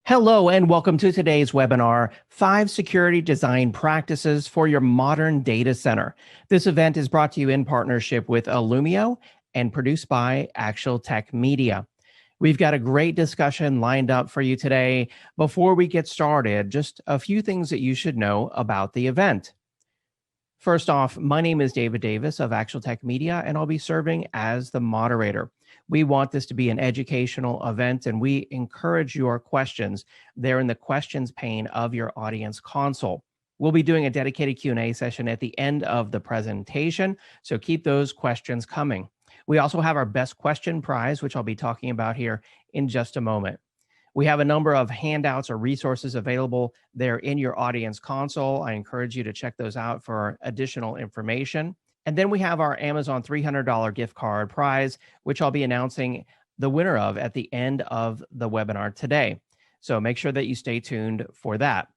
Hello and welcome to today's webinar, 5 Security Design Practices for Your Modern Data Center. This event is brought to you in partnership with Illumio and produced by Actual Tech Media. We've got a great discussion lined up for you today. Before we get started, just a few things that you should know about the event. First off, my name is David Davis of Actual Tech Media, and I'll be serving as the moderator. We want this to be an educational event, and we encourage your questions there in the questions pane of your audience console. We'll be doing a dedicated Q&A session at the end of the presentation, so keep those questions coming. We also have our best question prize, which I'll be talking about here in just a moment. We have a number of handouts or resources available there in your audience console. I encourage you to check those out for additional information. And then we have our Amazon $300 gift card prize, which I'll be announcing the winner of at the end of the webinar today. So make sure that you stay tuned for that.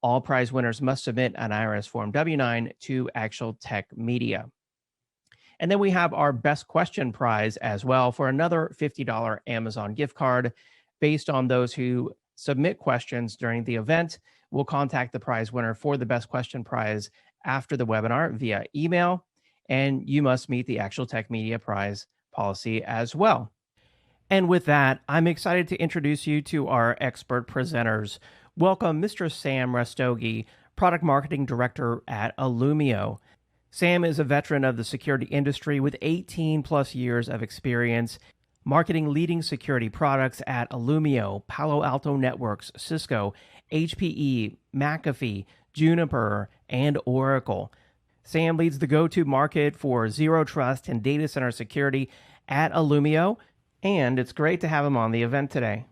All prize winners must submit an IRS Form W-9 to Actual Tech Media. And then we have our best question prize as well for another $50 Amazon gift card. Based on those who submit questions during the event, we'll contact the prize winner for the best question prize after the webinar via email, and you must meet the Actual Tech Media prize policy as well. And with that, I'm excited to introduce you to our expert presenters. Welcome, Mr. Sam Rastogi, Product Marketing Director at Illumio. Sam is a veteran of the security industry with 18 plus years of experience marketing leading security products at Illumio, Palo Alto Networks, Cisco, HPE, McAfee, Juniper, and Oracle. Sam leads the go-to market for zero trust and data center security at Illumio, and it's great to have him on the event today.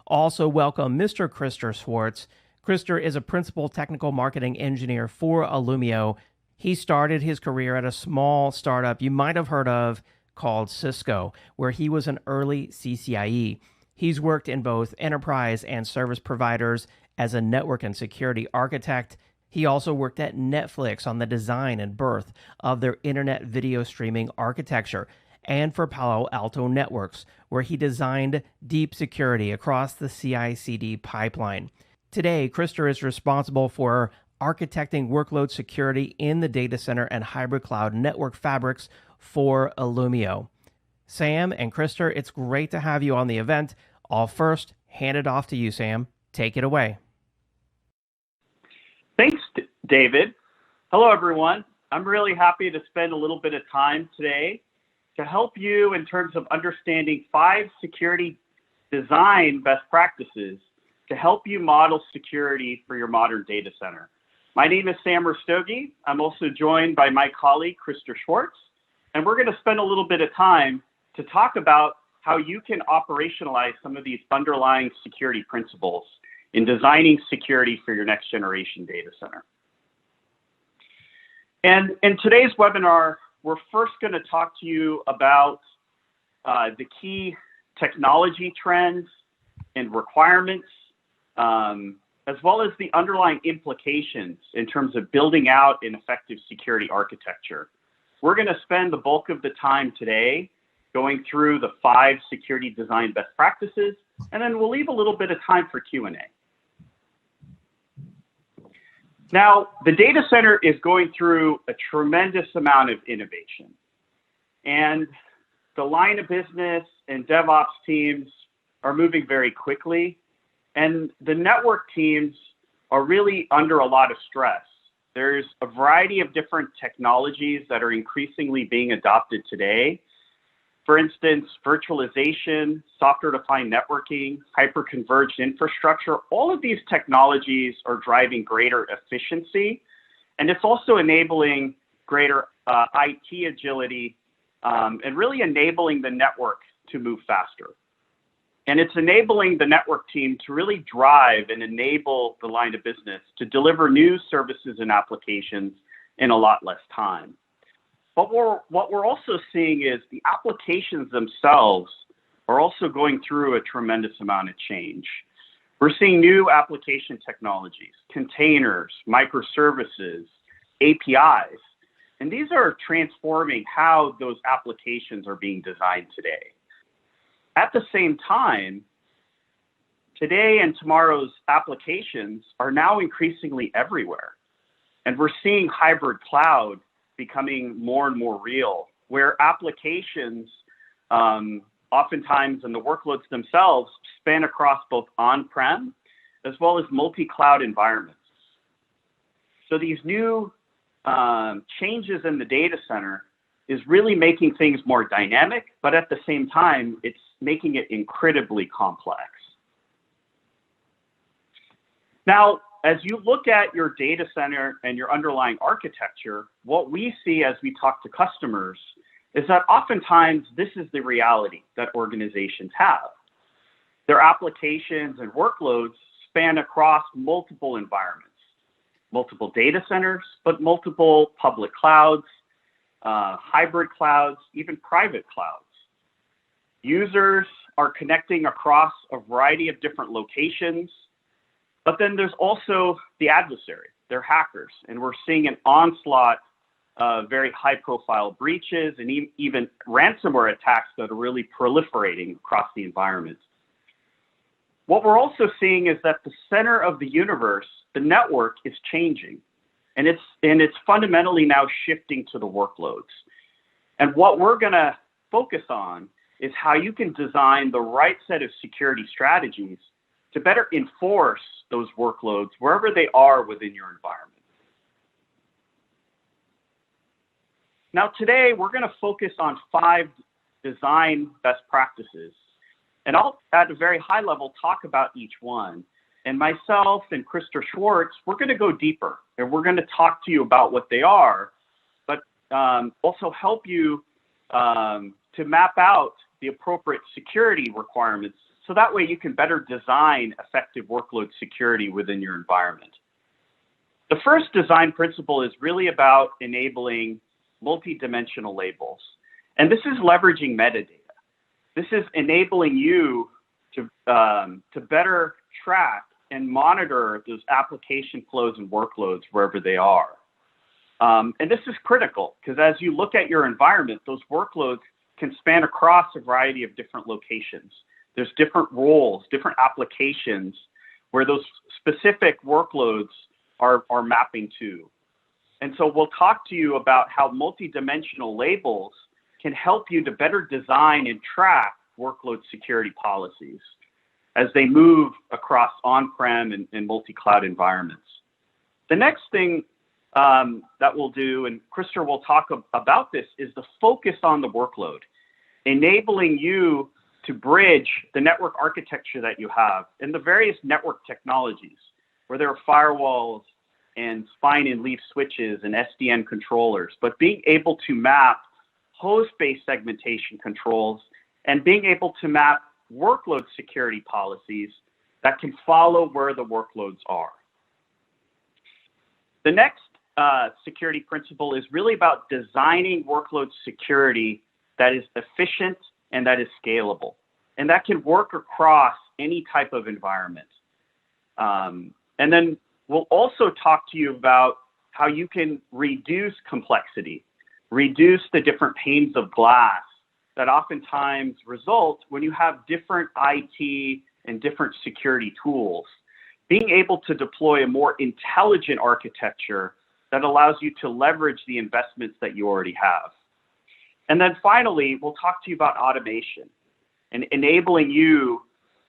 Also welcome Mr. Krister Schwartz. Krister is a principal technical marketing engineer for Illumio. He started his career at a small startup you might have heard of called Cisco, where he was an early CCIE. He's worked in both enterprise and service providers as a network and security architect. He also worked at Netflix on the design and birth of their internet video streaming architecture, and for Palo Alto Networks, where he designed deep security across the CI/CD pipeline. Today, Krister is responsible for architecting workload security in the data center and hybrid cloud network fabrics for Illumio. Sam and Krister, it's great to have you on the event. I'll first hand it off to you, Sam. Take it away. Thanks, David. Hello, everyone. I'm really happy to spend a little bit of time today to help you in terms of understanding 5 security design best practices to help you model security for your modern data center. My name is Sam Rastogi. I'm also joined by my colleague, Krister Schwartz, and we're going to spend a little bit of time to talk about how you can operationalize some of these underlying security principles in designing security for your next generation data center. And in today's webinar, we're first going to talk to you about the key technology trends and requirements, as well as the underlying implications in terms of building out an effective security architecture. We're going to spend the bulk of the time today going through the 5 security design best practices, and then we'll leave a little bit of time for Q&A. Now, the data center is going through a tremendous amount of innovation, and the line of business and DevOps teams are moving very quickly, and the network teams are really under a lot of stress. There's a variety of different technologies that are increasingly being adopted today. For instance, virtualization, software-defined networking, hyper-converged infrastructure, all of these technologies are driving greater efficiency, and it's also enabling greater IT agility and really enabling the network to move faster. And it's enabling the network team to really drive and enable the line of business to deliver new services and applications in a lot less time. But what we're also seeing is the applications themselves are also going through a tremendous amount of change. We're seeing new application technologies, containers, microservices, APIs, and these are transforming how those applications are being designed today. At the same time, Today and tomorrow's applications are now increasingly everywhere. And we're seeing hybrid cloud becoming more and more real, where applications oftentimes and the workloads themselves span across both on-prem as well as multi-cloud environments. So these new changes in the data center is really making things more dynamic, but at the same time, it's making it incredibly complex. Now, as you look at your data center and your underlying architecture, what we see as we talk to customers is that oftentimes this is the reality that organizations have. Their applications and workloads span across multiple environments, multiple data centers, but multiple public clouds, hybrid clouds, even private clouds. Users are connecting across a variety of different locations, but then there's also the adversary, they're hackers, and we're seeing an onslaught of very high-profile breaches and even ransomware attacks that are really proliferating across the environment. What we're also seeing is that the center of the universe, the network, is changing, and it's fundamentally now shifting to the workloads. And what we're going to focus on is how you can design the right set of security strategies to better enforce those workloads wherever they are within your environment. Now today, we're going to focus on 5 design best practices. And I'll, at a very high level, talk about each one. And myself and Krista Schwartz, we're going to go deeper. And we're going to talk to you about what they are, but also help you to map out the appropriate security requirements so that way you can better design effective workload security within your environment. The first design principle is really about enabling multi-dimensional labels. And this is leveraging metadata. This is enabling you to better track and monitor those application flows and workloads wherever they are. And this is critical because as you look at your environment, those workloads can span across a variety of different locations. There's different roles, different applications where those specific workloads are mapping to. And so we'll talk to you about how multi-dimensional labels can help you to better design and track workload security policies as they move across on-prem and multi-cloud environments. The next thing that we'll do, and Krista will talk about this, is the focus on the workload, enabling you to bridge the network architecture that you have and the various network technologies, where there are firewalls and spine and leaf switches and SDN controllers, but being able to map host-based segmentation controls and being able to map workload security policies that can follow where the workloads are. The next security principle is really about designing workload security that is efficient and that is scalable, and that can work across any type of environment. And then we'll also talk to you about how you can reduce complexity, reduce the different panes of glass that oftentimes result when you have different IT and different security tools. Being able to deploy a more intelligent architecture that allows you to leverage the investments that you already have. And then finally, we'll talk to you about automation and enabling you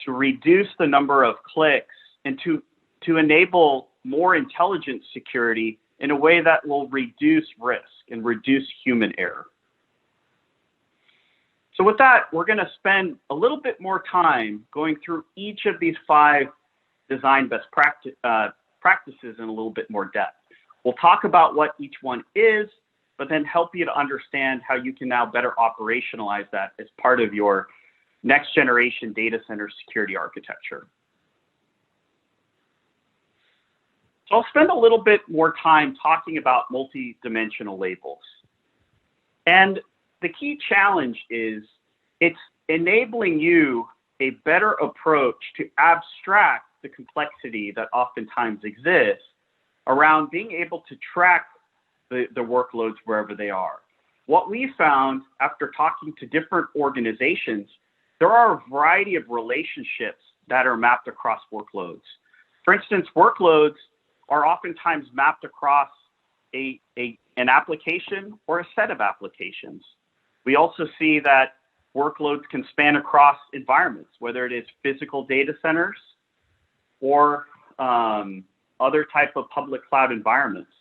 to reduce the number of clicks and to enable more intelligent security in a way that will reduce risk and reduce human error. So with that, we're going to spend a little bit more time going through each of these 5 design best practices in a little bit more depth. We'll talk about what each one is, but then help you to understand how you can now better operationalize that as part of your next generation data center security architecture. So I'll spend a little bit more time talking about multi-dimensional labels. And the key challenge is it's enabling you a better approach to abstract the complexity that oftentimes exists around being able to track the workloads wherever they are. What we found after talking to different organizations, there are a variety of relationships that are mapped across workloads. For instance, workloads are oftentimes mapped across an application or a set of applications. We also see that workloads can span across environments, whether it is physical data centers or other type of public cloud environments.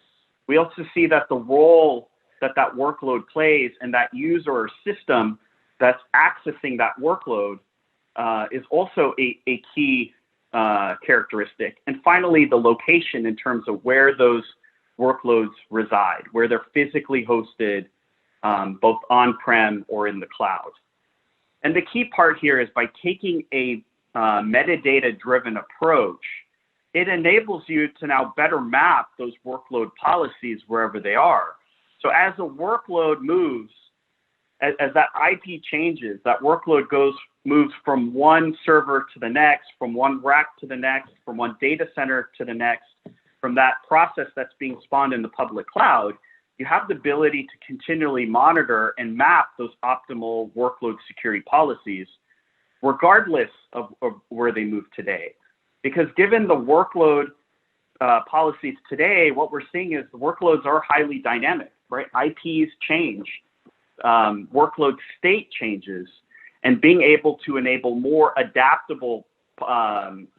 We also see that the role that workload plays and that user or system that's accessing that workload is also a key characteristic. And finally, the location in terms of where those workloads reside, where they're physically hosted, both on-prem or in the cloud. And the key part here is by taking a metadata-driven approach, it enables you to now better map those workload policies wherever they are. So as a workload moves, as that IP changes, that workload moves from one server to the next, from one rack to the next, from one data center to the next, from that process that's being spawned in the public cloud, you have the ability to continually monitor and map those optimal workload security policies, regardless of where they move today. Because given the workload policies today, what we're seeing is the workloads are highly dynamic, right? IPs change, workload state changes, and being able to enable more adaptable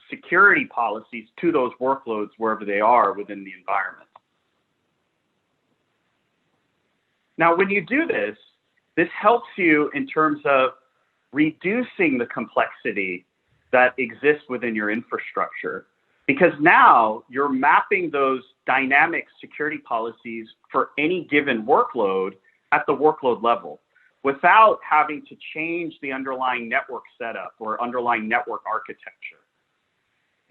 security policies to those workloads wherever they are within the environment. Now, when you do this, this helps you in terms of reducing the complexity that exists within your infrastructure, because now you're mapping those dynamic security policies for any given workload at the workload level without having to change the underlying network setup or underlying network architecture.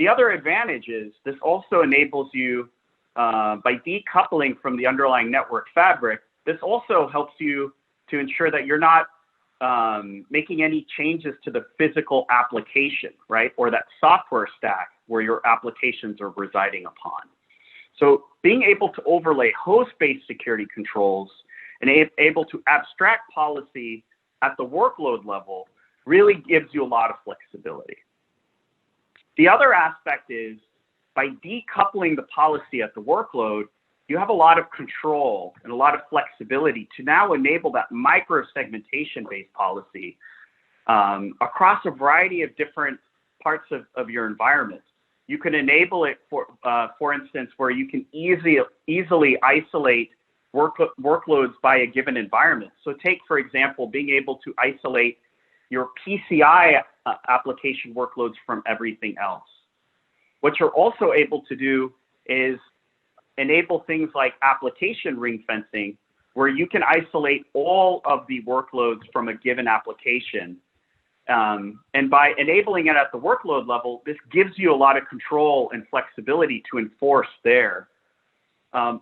The other advantage is this also enables you, by decoupling from the underlying network fabric, this also helps you to ensure that you're not making any changes to the physical application, right? Or that software stack where your applications are residing upon. So being able to overlay host-based security controls and able to abstract policy at the workload level really gives you a lot of flexibility. The other aspect is by decoupling the policy at the workload, you have a lot of control and a lot of flexibility to now enable that micro-segmentation-based policy across a variety of different parts of your environment. You can enable it, for instance, where you can easily isolate workloads by a given environment. So take, for example, being able to isolate your PCI application workloads from everything else. What you're also able to do is enable things like application ring fencing, where you can isolate all of the workloads from a given application. And by enabling it at the workload level, this gives you a lot of control and flexibility to enforce there.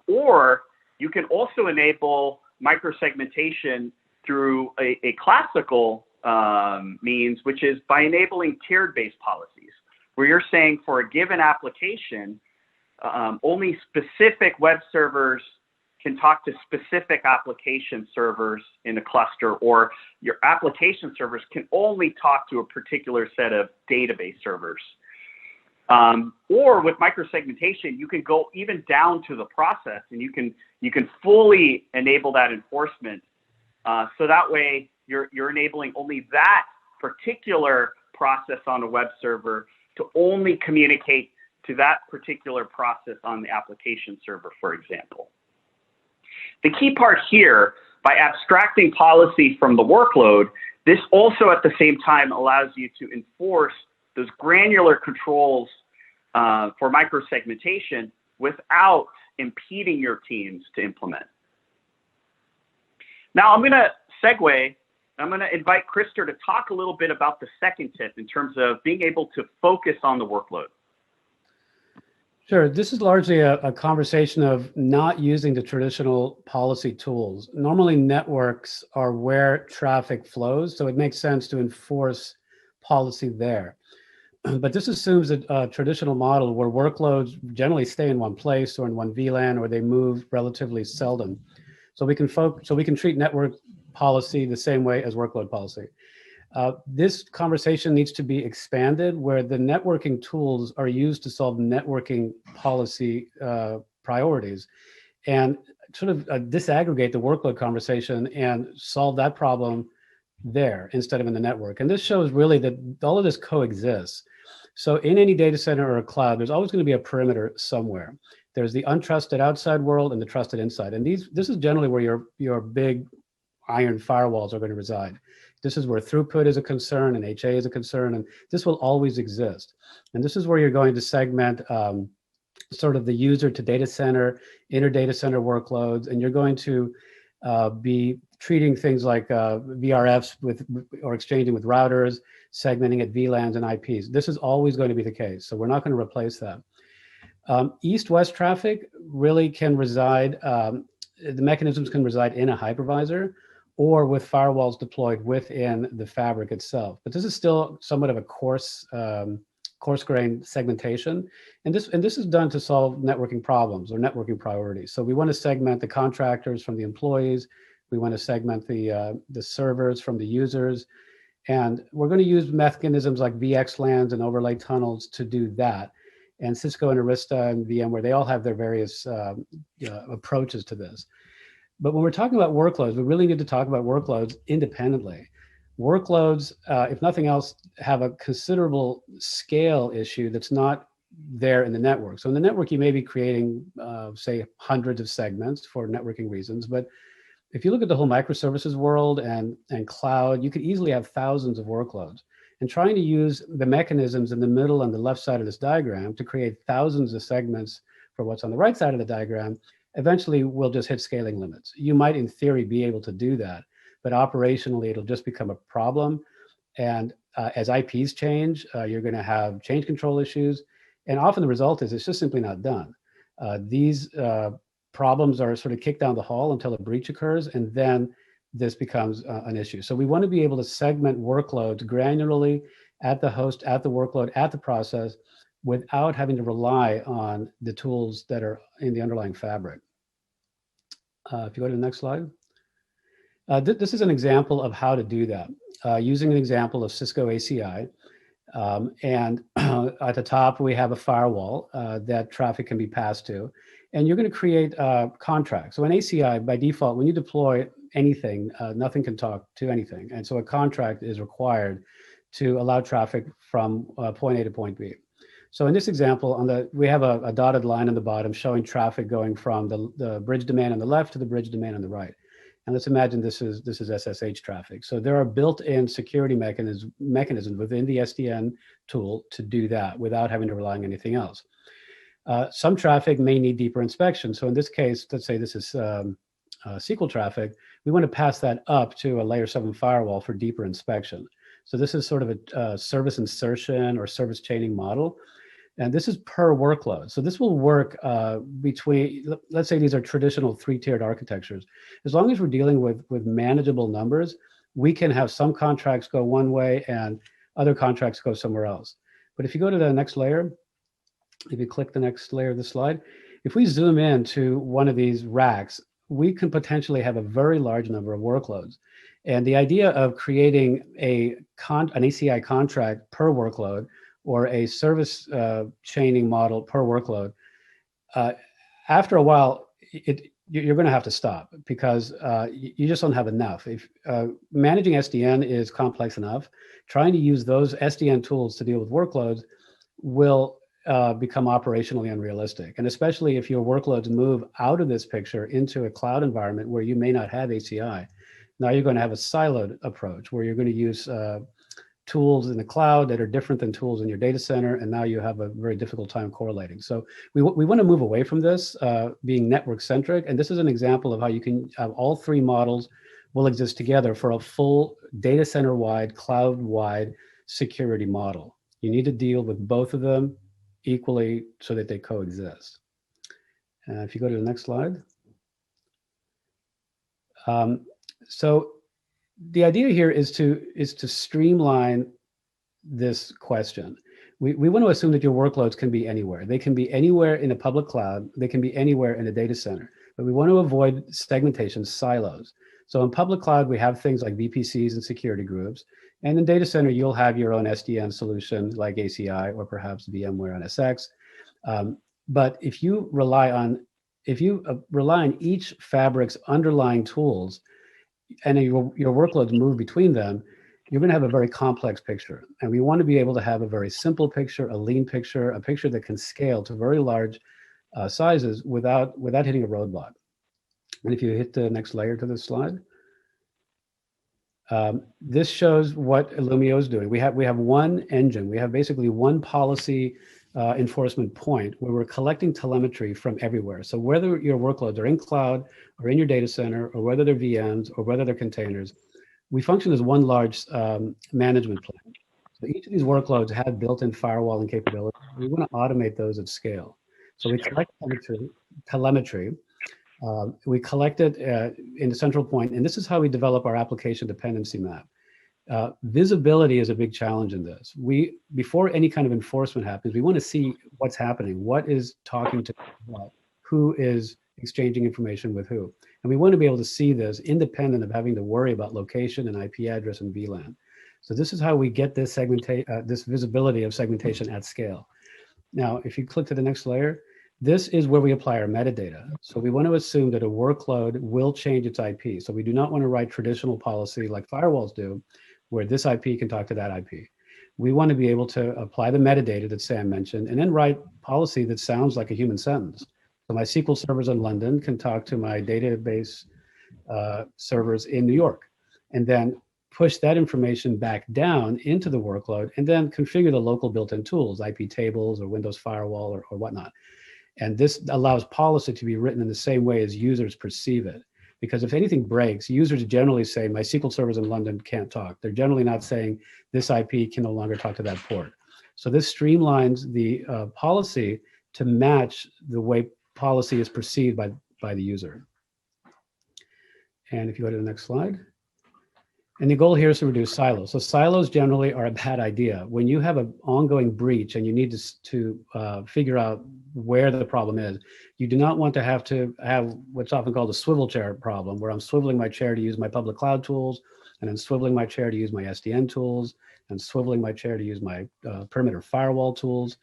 Or you can also enable microsegmentation through a classical means, which is by enabling tiered-based policies, where you're saying for a given application, only specific web servers can talk to specific application servers in a cluster, or your application servers can only talk to a particular set of database servers. Or with microsegmentation, you can go even down to the process, and you can fully enable that enforcement. So that way, you're enabling only that particular process on a web server to only communicate to that particular process on the application server, for example. The key part here, by abstracting policy from the workload, this also at the same time allows you to enforce those granular controls for microsegmentation without impeding your teams to implement. Now I'm going to segue. I'm going to invite Krister to talk a little bit about the second tip in terms of being able to focus on the workload. Sure. This is largely a conversation of not using the traditional policy tools. Normally, networks are where traffic flows, so it makes sense to enforce policy there. But this assumes a traditional model where workloads generally stay in one place or in one VLAN, or they move relatively seldom. So we can treat network policy the same way as workload policy. This conversation needs to be expanded where the networking tools are used to solve networking policy priorities, and sort of disaggregate the workload conversation and solve that problem there instead of in the network. And this shows really that all of this coexists. So in any data center or a cloud, there's always going to be a perimeter somewhere. There's the untrusted outside world and the trusted inside. And this is generally where your big iron firewalls are going to reside. This is where throughput is a concern and HA is a concern, and this will always exist. And this is where you're going to segment sort of the user to data center, inter data center workloads, and you're going to be treating things like VRFs or exchanging with routers, segmenting at VLANs and IPs. This is always going to be the case, so we're not going to replace that. East-west traffic really can reside, the mechanisms can reside in a hypervisor or with firewalls deployed within the fabric itself. But this is still somewhat of a coarse-grained segmentation. And this is done to solve networking problems or networking priorities. So we want to segment the contractors from the employees. We want to segment the servers from the users. And we're going to use mechanisms like VXLANs and overlay tunnels to do that. And Cisco and Arista and VMware, they all have their various approaches to this. But when we're talking about workloads, we really need to talk about workloads independently. Workloads, if nothing else, have a considerable scale issue that's not there in the network. So in the network, you may be creating, say, hundreds of segments for networking reasons. But if you look at the whole microservices world and cloud, you could easily have thousands of workloads. And trying to use the mechanisms in the middle and the left side of this diagram to create thousands of segments for what's on the right side of the diagram, eventually we'll just hit scaling limits. You might, in theory, be able to do that, but operationally, it'll just become a problem. And as IPs change, you're going to have change control issues. And often the result is it's just simply not done. These problems are sort of kicked down the hall until a breach occurs, and then this becomes an issue. So we want to be able to segment workloads granularly at the host, at the workload, at the process, without having to rely on the tools that are in the underlying fabric. If you go to the next slide. This is an example of how to do that, using an example of Cisco ACI. And at the top, we have a firewall that traffic can be passed to. And you're going to create contracts. So in ACI, by default, when you deploy anything, nothing can talk to anything. And so a contract is required to allow traffic from point A to point B. So in this example, we have a dotted line on the bottom showing traffic going from the bridge domain on the left to the bridge domain on the right. And let's imagine this is SSH traffic. So there are built-in security mechanisms within the SDN tool to do that without having to rely on anything else. Some traffic may need deeper inspection. So in this case, let's say this is SQL traffic. We want to pass that up to a layer 7 firewall for deeper inspection. So this is sort of a service insertion or service chaining model. And this is per workload. So this will work between, let's say these are traditional 3-tiered architectures. As long as we're dealing with manageable numbers, we can have some contracts go one way and other contracts go somewhere else. But if you go to the next layer, if you click the next layer of the slide, if we zoom in to one of these racks, we can potentially have a very large number of workloads. And the idea of creating an ACI contract per workload or a service chaining model per workload, after a while, you're going to have to stop because you just don't have enough. If managing SDN is complex enough, trying to use those SDN tools to deal with workloads will become operationally unrealistic. And especially if your workloads move out of this picture into a cloud environment where you may not have ACI, now you're going to have a siloed approach where you're going to use tools in the cloud that are different than tools in your data center, and now you have a very difficult time correlating. So we want to move away from this being network centric, and this is an example of how you can have all three models will exist together for a full data center wide, cloud wide security model. You need to deal with both of them equally so that they coexist. If you go to the next slide. So the idea here is to streamline this question. We want to assume that your workloads can be anywhere. They can be anywhere in a public cloud. They can be anywhere in a data center. But we want to avoid segmentation silos. So in public cloud, we have things like VPCs and security groups. And in data center, you'll have your own SDN solution like ACI or perhaps VMware NSX. But if you rely on each fabric's underlying tools and your workloads move between them, you're going to have a very complex picture. And we want to be able to have a very simple picture, a lean picture, a picture that can scale to very large sizes without hitting a roadblock. And if you hit the next layer to this slide, this shows what Illumio is doing. We have one engine. We have basically one policy enforcement point where we're collecting telemetry from everywhere. So whether your workloads are in cloud or in your data center, or whether they're VMs or whether they're containers, we function as one large management plane. So each of these workloads have built-in firewalling capabilities. We want to automate those at scale. So we collect telemetry. We collect it in the central point, and this is how we develop our application dependency map. Visibility is a big challenge in this. Before any kind of enforcement happens, we want to see what's happening, what is talking to what, who is exchanging information with who. And we want to be able to see this independent of having to worry about location and IP address and VLAN. So this is how we get this this visibility of segmentation at scale. Now, if you click to the next layer, this is where we apply our metadata. So we want to assume that a workload will change its IP. So we do not want to write traditional policy like firewalls do, where this IP can talk to that IP. We want to be able to apply the metadata that Sam mentioned and then write policy that sounds like a human sentence. So my SQL servers in London can talk to my database servers in New York, and then push that information back down into the workload and then configure the local built-in tools, IP tables or Windows Firewall or whatnot. And this allows policy to be written in the same way as users perceive it. Because if anything breaks, users generally say, my SQL servers in London can't talk. They're generally not saying this IP can no longer talk to that port. So this streamlines the policy to match the way policy is perceived by the user. And if you go to the next slide. And the goal here is to reduce silos. So silos generally are a bad idea. When you have an ongoing breach and you need to figure out where the problem is, you do not want to have what's often called a swivel chair problem, where I'm swiveling my chair to use my public cloud tools, and then swiveling my chair to use my SDN tools, and swiveling my chair to use my perimeter firewall tools.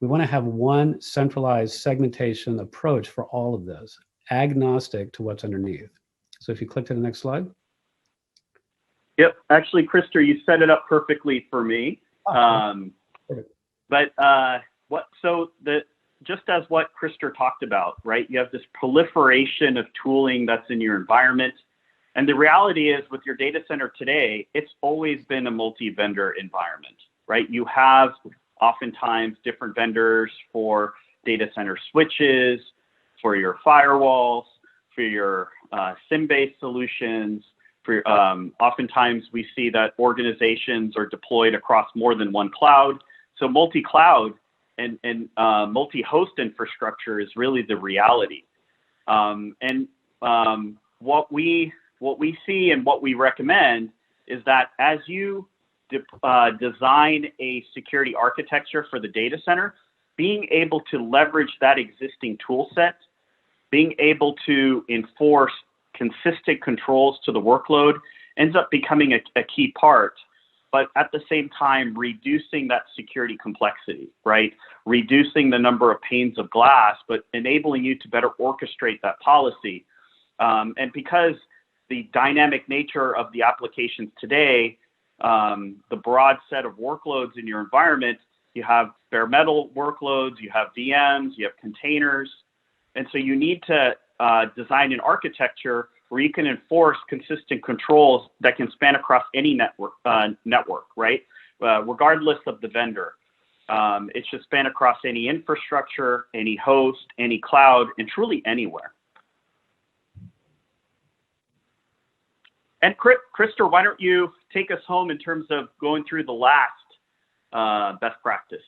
We want to have one centralized segmentation approach for all of this, agnostic to what's underneath. So if you click to the next slide. Yep, actually, Krister, you set it up perfectly for me. Just as what Krister talked about, right? You have this proliferation of tooling that's in your environment. And the reality is with your data center today, it's always been a multi-vendor environment, right? You have oftentimes different vendors for data center switches, for your firewalls, for your SIM-based solutions. Oftentimes we see that organizations are deployed across more than one cloud. So multi-cloud and multi-host infrastructure is really the reality. What we see and what we recommend is that as you design a security architecture for the data center, being able to leverage that existing tool set, being able to enforce consistent controls to the workload ends up becoming a key part, but at the same time, reducing that security complexity, right? Reducing the number of panes of glass, but enabling you to better orchestrate that policy. And because the dynamic nature of the applications today, the broad set of workloads in your environment, you have bare metal workloads, you have VMs, you have containers. And so you need to design an architecture where you can enforce consistent controls that can span across any network, right? Regardless of the vendor. It should span across any infrastructure, any host, any cloud, and truly anywhere. And Krister, why don't you take us home in terms of going through the last best practice?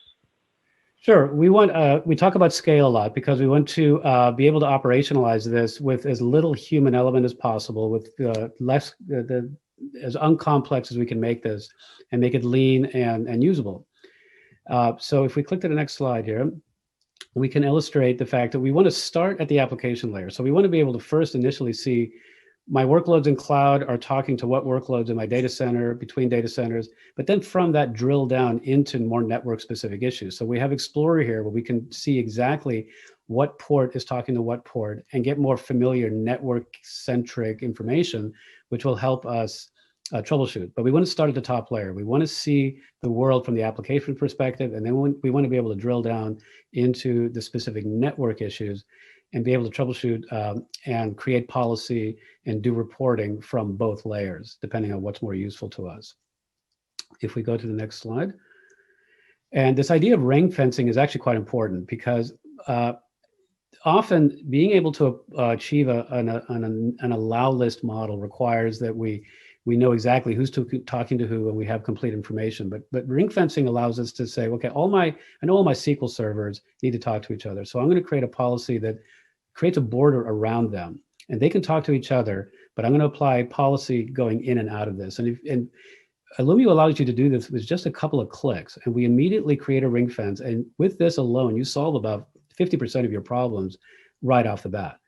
Sure. We talk about scale a lot because we want to be able to operationalize this with as little human element as possible, with as uncomplex as we can make this, and make it lean and usable. So if we click to the next slide here, we can illustrate the fact that we want to start at the application layer. So we want to be able to first initially see my workloads in cloud are talking to what workloads in my data center, between data centers, but then from that drill down into more network specific issues. So we have Explorer here where we can see exactly what port is talking to what port and get more familiar network centric information, which will help us troubleshoot. But we want to start at the top layer. We want to see the world from the application perspective, and then we want to be able to drill down into the specific network issues and be able to troubleshoot and create policy and do reporting from both layers, depending on what's more useful to us. If we go to the next slide. And this idea of ring fencing is actually quite important because often being able to achieve an allow list model requires that we know exactly who's talking to who and we have complete information. But ring fencing allows us to say, okay, I know all my SQL servers need to talk to each other. So I'm going to create a policy that creates a border around them and they can talk to each other, but I'm going to apply policy going in and out of this. And Illumio allows you to do this with just a couple of clicks, and we immediately create a ring fence. And with this alone, you solve about 50% of your problems right off the bat.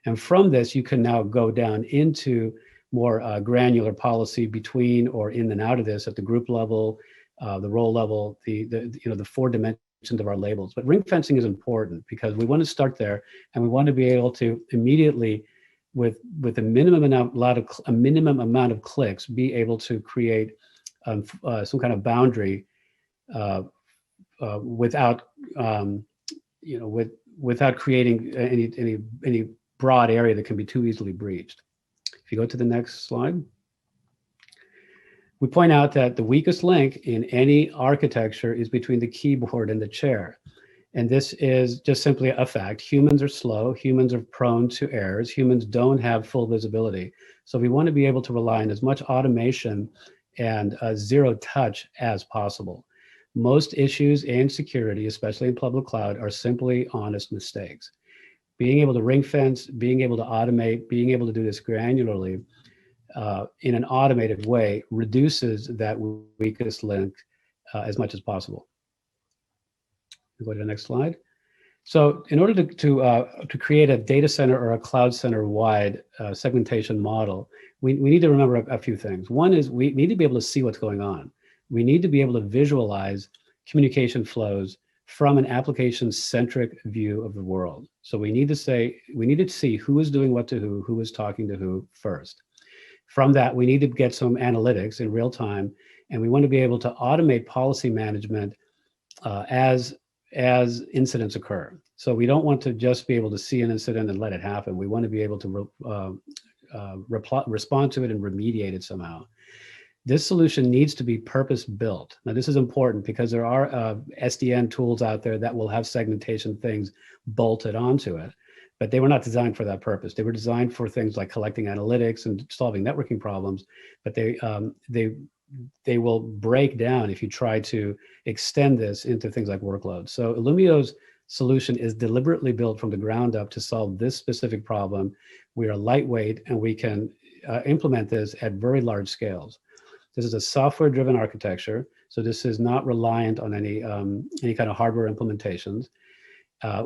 And from this, you can now go down into more granular policy between or in and out of this at the group level, the role level, the 4 dimensions of our labels. But ring fencing is important because we want to start there, and we want to be able to immediately, with a minimum amount of clicks, be able to create some kind of boundary without without creating any broad area that can be too easily breached. If you go to the next slide, we point out that the weakest link in any architecture is between the keyboard and the chair. And this is just simply a fact. Humans are slow. Humans are prone to errors. Humans don't have full visibility. So we want to be able to rely on as much automation and zero touch as possible. Most issues in security, especially in public cloud, are simply honest mistakes. Being able to ring fence, being able to automate, being able to do this granularly in an automated way reduces that weakest link as much as possible. We'll go to the next slide. So in order to create a data center or a cloud center wide segmentation model, we need to remember a few things. One is we need to be able to see what's going on. We need to be able to visualize communication flows from an application-centric view of the world. So we need to see who is doing what to who is talking to who first. From that, we need to get some analytics in real time, and we want to be able to automate policy management as incidents occur. So we don't want to just be able to see an incident and let it happen. We want to be able to respond to it and remediate it somehow. This solution needs to be purpose-built. Now, this is important because there are SDN tools out there that will have segmentation things bolted onto it, but they were not designed for that purpose. They were designed for things like collecting analytics and solving networking problems, but they will break down if you try to extend this into things like workloads. So Illumio's solution is deliberately built from the ground up to solve this specific problem. We are lightweight and we can implement this at very large scales. This is a software-driven architecture, so this is not reliant on any kind of hardware implementations.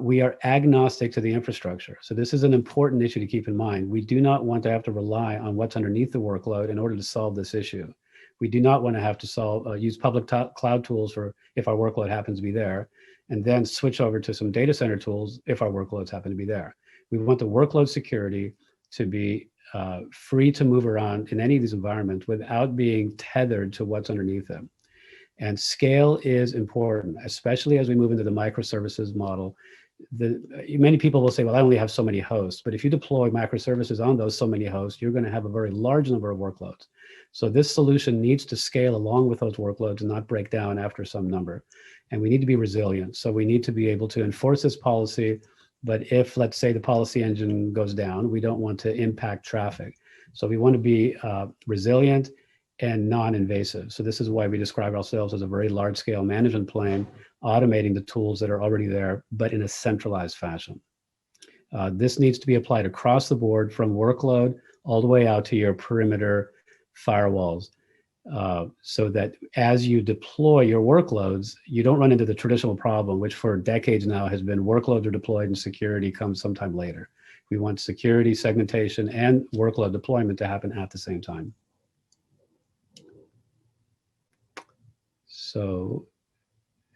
We are agnostic to the infrastructure. So this is an important issue to keep in mind. We do not want to have to rely on what's underneath the workload in order to solve this issue. We do not want to have to use public cloud tools for if our workload happens to be there, and then switch over to some data center tools if our workloads happen to be there. We want the workload security to be free to move around in any of these environments without being tethered to what's underneath them. And scale is important, especially as we move into the microservices model. Many people will say, well, I only have so many hosts, but if you deploy microservices on those so many hosts, you're going to have a very large number of workloads. So this solution needs to scale along with those workloads and not break down after some number. And we need to be resilient. So we need to be able to enforce this policy. But if, let's say, the policy engine goes down, we don't want to impact traffic. So we want to be resilient and non-invasive. So this is why we describe ourselves as a very large-scale management plane, automating the tools that are already there, but in a centralized fashion. This needs to be applied across the board from workload all the way out to your perimeter firewalls. So that as you deploy your workloads, you don't run into the traditional problem, which for decades now has been workloads are deployed and security comes sometime later. We want security, segmentation, and workload deployment to happen at the same time. So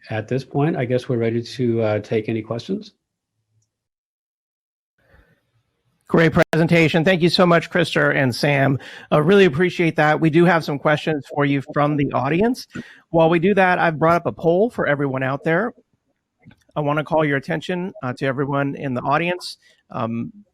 at this point, I guess we're ready to take any questions. Great presentation. Thank you so much, Krister and Sam. Really appreciate that. We do have some questions for you from the audience. While we do that, I've brought up a poll for everyone out there. I want to call your attention to everyone in the audience.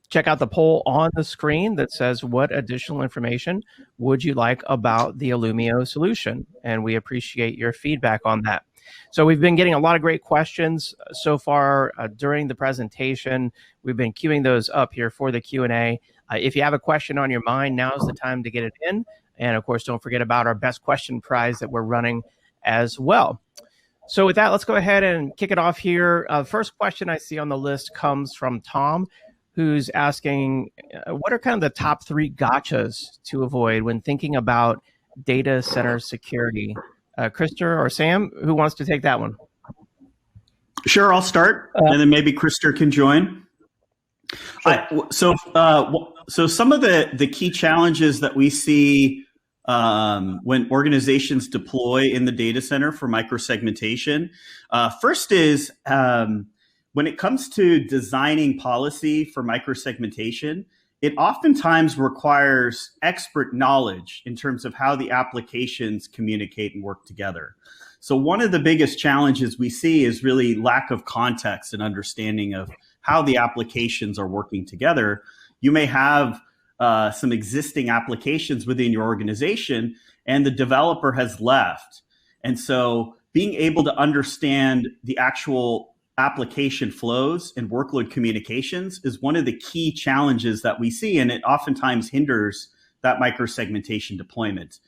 Check out the poll on the screen that says, what additional information would you like about the Illumio solution? And we appreciate your feedback on that. So we've been getting a lot of great questions so far during the presentation. We've been queuing those up here for the Q&A. If you have a question on your mind, now's the time to get it in. And of course, don't forget about our best question prize that we're running as well. So with that, let's go ahead and kick it off here. First question I see on the list comes from Tom, who's asking, what are kind of the top 3 gotchas to avoid when thinking about data center security? Krister or Sam, who wants to take that one? Sure, I'll start, and then maybe Krister can join. Sure. So some of the key challenges that we see when organizations deploy in the data center for microsegmentation, first is when it comes to designing policy for microsegmentation, it oftentimes requires expert knowledge in terms of how the applications communicate and work together. So one of the biggest challenges we see is really lack of context and understanding of how the applications are working together. You may have some existing applications within your organization and the developer has left. And so being able to understand the actual application flows and workload communications is one of the key challenges that we see, and it oftentimes hinders that microsegmentation deployment.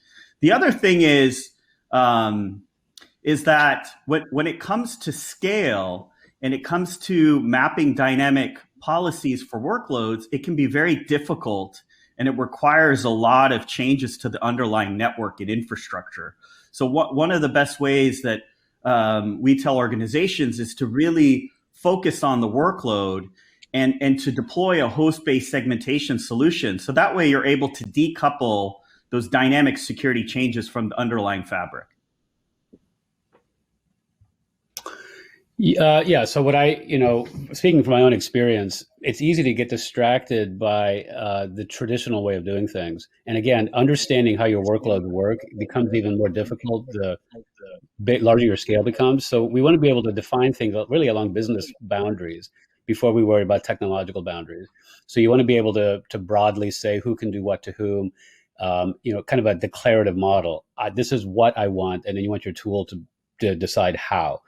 The other thing is that when it comes to scale and it comes to mapping dynamic policies for workloads, it can be very difficult and it requires a lot of changes to the underlying network and infrastructure. So one of the best ways that we tell organizations is to really focus on the workload and to deploy a host-based segmentation solution. So that way you're able to decouple those dynamic security changes from the underlying fabric. Yeah. So what speaking from my own experience, it's easy to get distracted by the traditional way of doing things. And again, understanding how your workloads work becomes even more difficult the larger your scale becomes. So we want to be able to define things really along business boundaries before we worry about technological boundaries. So you want to be able to broadly say who can do what to whom, kind of a declarative model. This is what I want, and then you want your tool to decide how.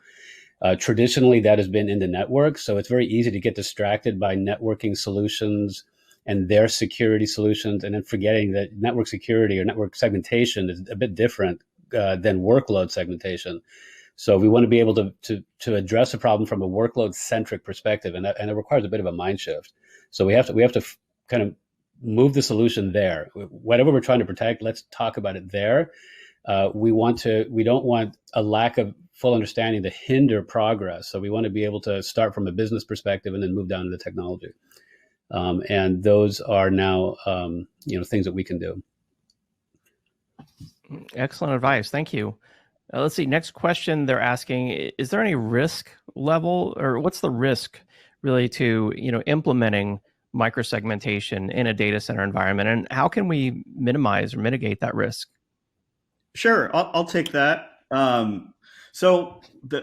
Traditionally, that has been in the network, so it's very easy to get distracted by networking solutions and their security solutions, and then forgetting that network security or network segmentation is a bit different than workload segmentation. So we want to be able to address a problem from a workload-centric perspective, and it requires a bit of a mind shift. So we have to kind of move the solution there. Whatever we're trying to protect, let's talk about it there. We don't want a lack of full understanding to hinder progress. So we want to be able to start from a business perspective and then move down to the technology. And those are now, things that we can do. Excellent advice. Thank you. Let's see. Next question they're asking, is there any risk level, or what's the risk really to, implementing microsegmentation in a data center environment, and how can we minimize or mitigate that risk? Sure, I'll take that. So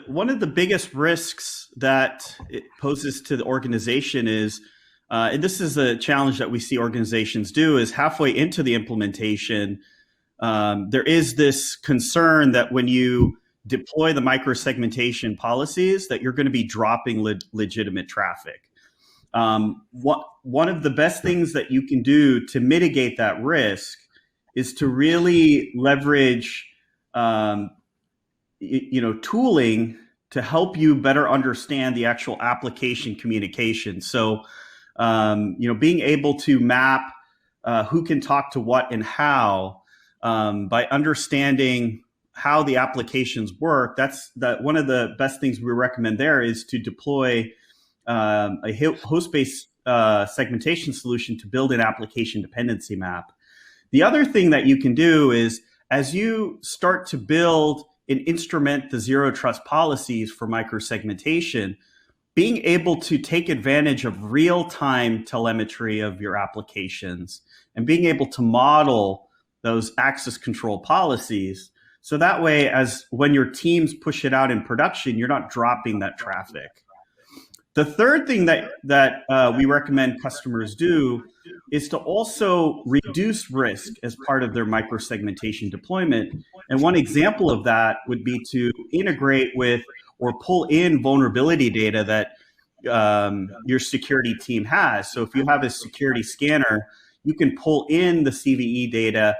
one of the biggest risks that it poses to the organization is, and this is a challenge that we see organizations do, is halfway into the implementation, there is this concern that when you deploy the microsegmentation policies, that you're going to be dropping legitimate traffic. One of the best things that you can do to mitigate that risk is to really leverage tooling to help you better understand the actual application communication. So, being able to map who can talk to what and how by understanding how the applications work. One of the best things we recommend there is to deploy a host-based segmentation solution to build an application dependency map. The other thing that you can do is, as you start to build and instrument the zero trust policies for microsegmentation, being able to take advantage of real-time telemetry of your applications and being able to model those access control policies. So that way, as when your teams push it out in production, you're not dropping that traffic. The third thing that we recommend customers do is to also reduce risk as part of their microsegmentation deployment. And one example of that would be to integrate with or pull in vulnerability data that your security team has. So if you have a security scanner, you can pull in the CVE data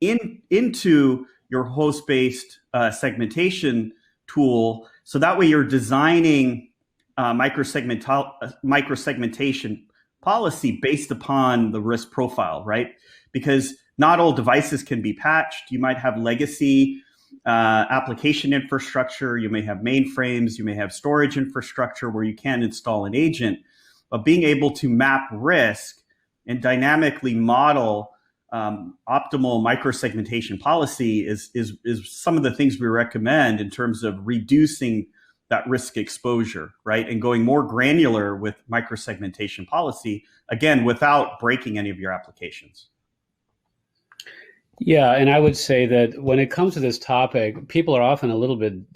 into your host-based segmentation tool. So that way you're designing microsegmentation policy based upon the risk profile, right? Because not all devices can be patched. You might have legacy application infrastructure. You may have mainframes. You may have storage infrastructure where you can install an agent. But being able to map risk and dynamically model optimal microsegmentation policy is some of the things we recommend in terms of reducing that risk exposure, right? And going more granular with microsegmentation policy, again, without breaking any of your applications. Yeah, and I would say that when it comes to this topic, people are often a little bit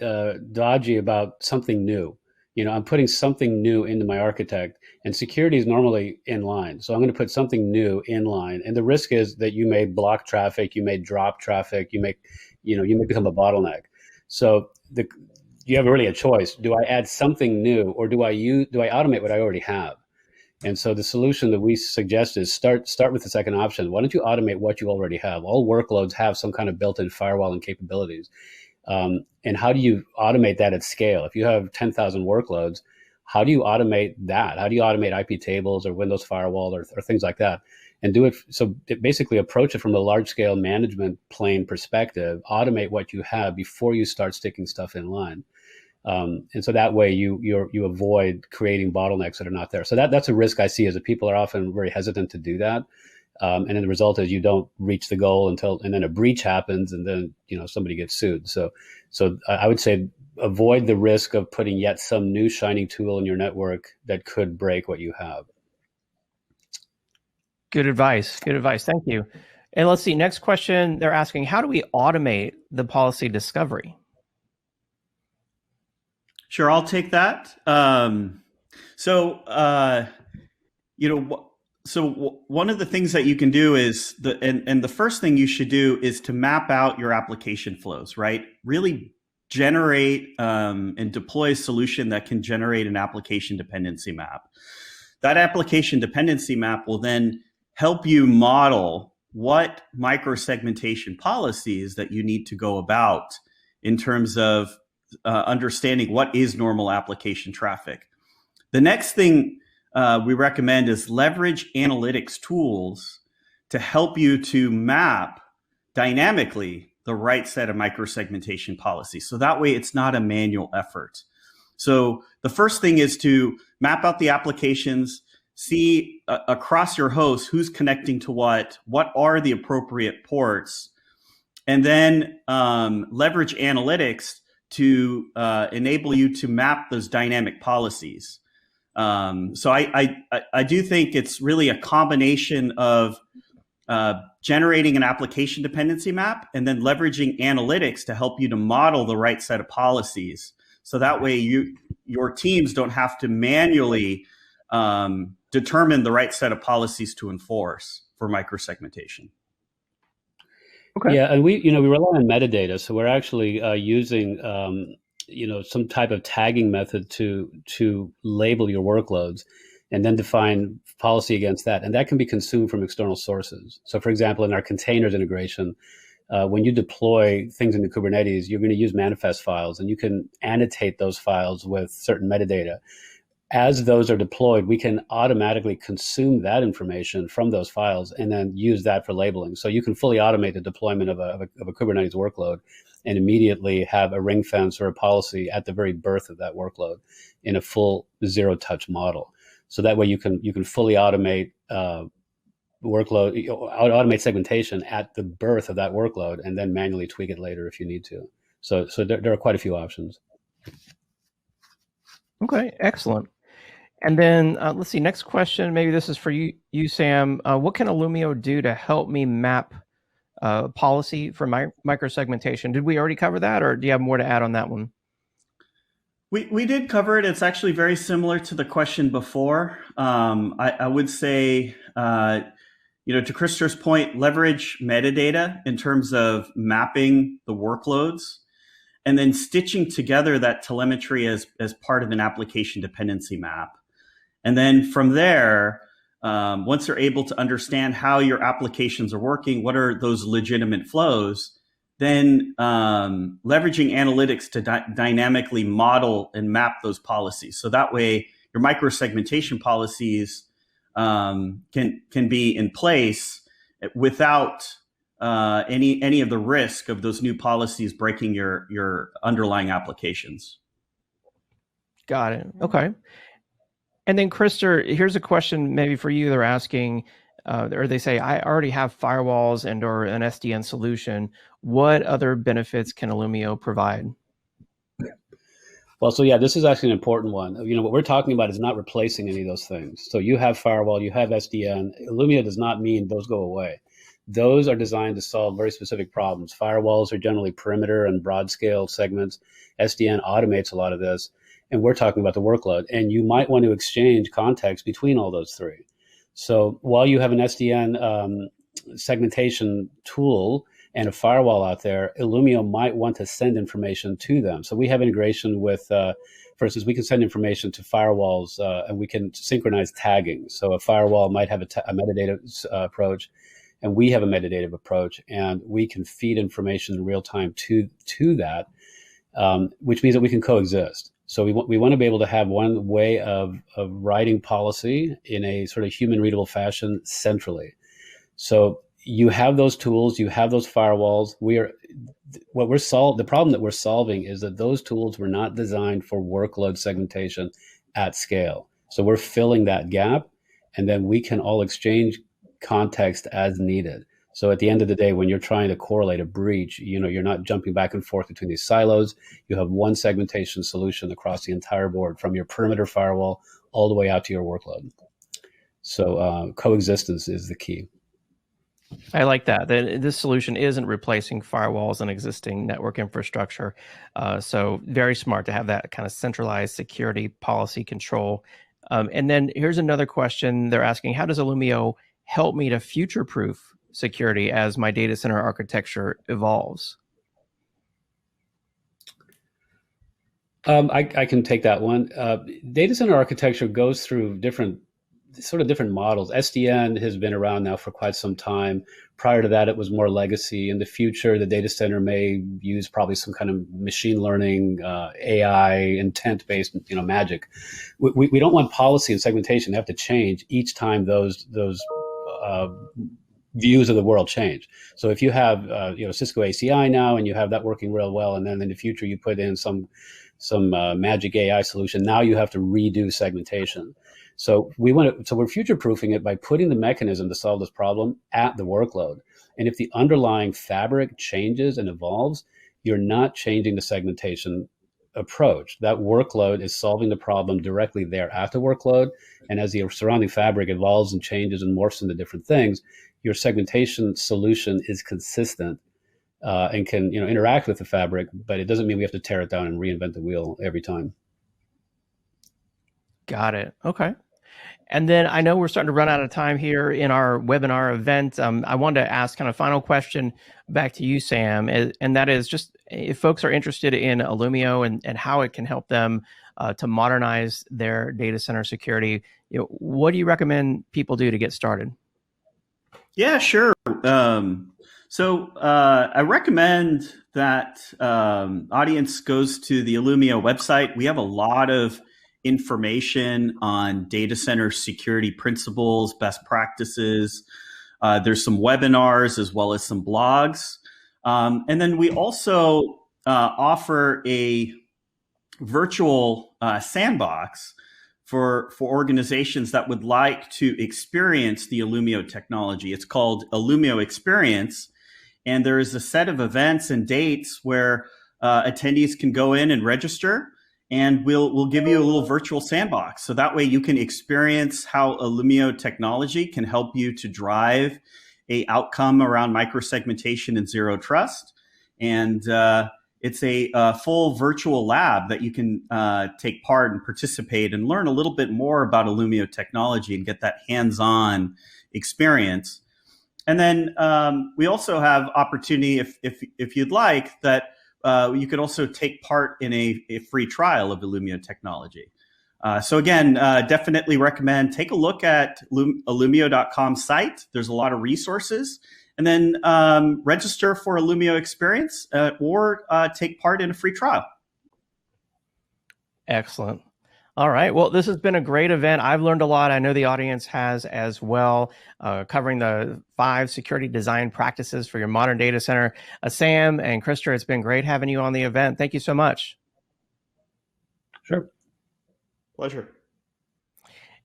dodgy about something new. You know, I'm putting something new into my architect, and security is normally in line. So I'm going to put something new in line. And the risk is that you may block traffic, you may drop traffic, you may become a bottleneck. So you have really a choice. Do I add something new, or do I automate what I already have? And so the solution that we suggest is start with the second option. Why don't you automate what you already have? All workloads have some kind of built-in firewalling capabilities. And how do you automate that at scale? If you have 10,000 workloads, how do you automate that? How do you automate IP tables or Windows Firewall or things like that? And do it, so basically approach it from a large-scale management plane perspective, automate what you have before you start sticking stuff in line. And so that way you avoid creating bottlenecks that are not there. So that's a risk I see, is that people are often very hesitant to do that. And then the result is you don't reach the goal and then a breach happens, and then somebody gets sued. So I would say avoid the risk of putting yet some new shiny tool in your network that could break what you have. Good advice. Good advice. Thank you. And let's see, next question. They're asking, how do we automate the policy discovery? Sure, I'll take that. So one of the things that you can do is the first thing you should do is to map out your application flows, right? Really generate and deploy a solution that can generate an application dependency map. That application dependency map will then help you model what microsegmentation policies that you need to go about in terms of understanding what is normal application traffic. The next thing we recommend is leverage analytics tools to help you to map dynamically the right set of microsegmentation policies. So that way it's not a manual effort. So the first thing is to map out the applications, see across your host who's connecting to what are the appropriate ports, and then leverage analytics to enable you to map those dynamic policies. So I do think it's really a combination of generating an application dependency map and then leveraging analytics to help you to model the right set of policies. So that way your teams don't have to manually determine the right set of policies to enforce for microsegmentation. Okay. Yeah, and we rely on metadata, so we're actually using some type of tagging method to label your workloads, and then define policy against that, and that can be consumed from external sources. So, for example, in our containers integration, when you deploy things into Kubernetes, you're going to use manifest files, and you can annotate those files with certain metadata. As those are deployed, we can automatically consume that information from those files and then use that for labeling. So you can fully automate the deployment of a Kubernetes workload and immediately have a ring fence or a policy at the very birth of that workload in a full zero-touch model. So that way you can fully automate workload, automate segmentation at the birth of that workload, and then manually tweak it later if you need to. So there are quite a few options. Okay, excellent. And then let's see, next question. Maybe this is for you Sam. What can Illumio do to help me map policy for microsegmentation? Did we already cover that, or do you have more to add on that one? We did cover it. It's actually very similar to the question before. I would say, to Krister's point, leverage metadata in terms of mapping the workloads, and then stitching together that telemetry as part of an application dependency map. And then from there, once you're able to understand how your applications are working, what are those legitimate flows, then leveraging analytics to dynamically model and map those policies. So that way your microsegmentation policies can be in place without any of the risk of those new policies breaking your underlying applications. Got it. Okay. And then Krister, here's a question maybe for you. They're asking, or they say, I already have firewalls and or an SDN solution. What other benefits can Illumio provide? Well, so yeah, this is actually an important one. What we're talking about is not replacing any of those things. So you have firewall, you have SDN. Illumio does not mean those go away. Those are designed to solve very specific problems. Firewalls are generally perimeter and broad scale segments. SDN automates a lot of this. And we're talking about the workload. And you might want to exchange context between all those three. So while you have an SDN segmentation tool and a firewall out there, Illumio might want to send information to them. So we have integration with, for instance, we can send information to firewalls and we can synchronize tagging. So a firewall might have a metadata approach, and we have a metadata approach, and we can feed information in real time to that, which means that we can coexist. So we want to be able to have one way of writing policy in a sort of human readable fashion centrally. So you have those tools, you have those firewalls. The problem that we're solving is that those tools were not designed for workload segmentation at scale. So we're filling that gap, and then we can all exchange context as needed. So at the end of the day, when you're trying to correlate a breach, you're not jumping back and forth between these silos. You have one segmentation solution across the entire board, from your perimeter firewall all the way out to your workload. So coexistence is the key. I like that. This solution isn't replacing firewalls and existing network infrastructure. So very smart to have that kind of centralized security policy control. And then here's another question. They're asking, how does Illumio help me to future-proof security as my data center architecture evolves? I can take that one. Data center architecture goes through different models. SDN has been around now for quite some time. Prior to that, it was more legacy. In the future, the data center may use probably some kind of machine learning, AI, intent-based, magic. We don't want policy and segmentation to have to change each time those views of the world change. So if you have Cisco ACI now, and you have that working real well, and then in the future you put in some magic AI solution, now you have to redo segmentation. So we're future-proofing it by putting the mechanism to solve this problem at the workload. And if the underlying fabric changes and evolves, you're not changing the segmentation approach. That workload is solving the problem directly there at the workload. And as the surrounding fabric evolves and changes and morphs into different things, your segmentation solution is consistent and can interact with the fabric, but it doesn't mean we have to tear it down and reinvent the wheel every time. Got it. Okay. And then I know we're starting to run out of time here in our webinar event. I wanted to ask kind of final question back to you, Sam, and that is just if folks are interested in Illumio and how it can help them to modernize their data center security, what do you recommend people do to get started? Yeah, sure. So I recommend that audience goes to the Illumio website. We have a lot of information on data center security principles, best practices. There's some webinars as well as some blogs. And then we also offer a virtual sandbox for organizations that would like to experience the Illumio technology. It's called Illumio Experience. And there is a set of events and dates where attendees can go in and register, and we'll give you a little virtual sandbox. So that way you can experience how Illumio technology can help you to drive a outcome around microsegmentation and zero trust. And it's a full virtual lab that you can take part and participate and learn a little bit more about Illumio technology and get that hands-on experience. And then we also have opportunity, if you'd like, that you could also take part in a free trial of Illumio technology. So again, definitely recommend take a look at Illumio.com site. There's a lot of resources. And then register for Illumio Experience or take part in a free trial. Excellent. All right. Well, this has been a great event. I've learned a lot. I know the audience has as well, covering the 5 security design practices for your modern data center. Sam and Krister, it's been great having you on the event. Thank you so much. Sure. Pleasure.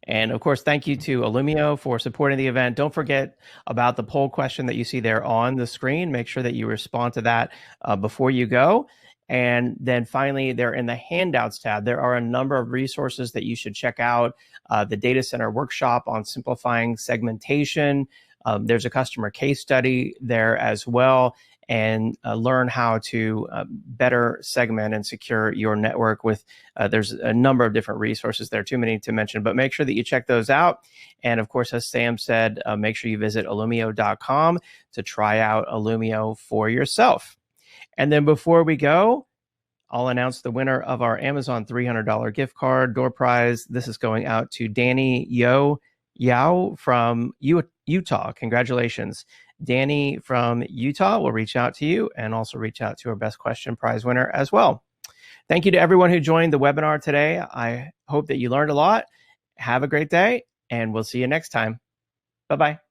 And of course, thank you to Illumio for supporting the event. Don't forget about the poll question that you see there on the screen. Make sure that you respond to that before you go. And then finally, there in the handouts tab, there are a number of resources that you should check out. The data center workshop on simplifying segmentation. There's a customer case study there as well, and learn how to better segment and secure your network with, there's a number of different resources there, too many to mention, but make sure that you check those out. And of course, as Sam said, make sure you visit Illumio.com to try out Illumio for yourself. And then before we go, I'll announce the winner of our Amazon $300 gift card door prize. This is going out to Danny Yao from Utah. Congratulations. Danny from Utah will reach out to you and also reach out to our best question prize winner as well. Thank you to everyone who joined the webinar today. I hope that you learned a lot. Have a great day, and we'll see you next time. Bye-bye.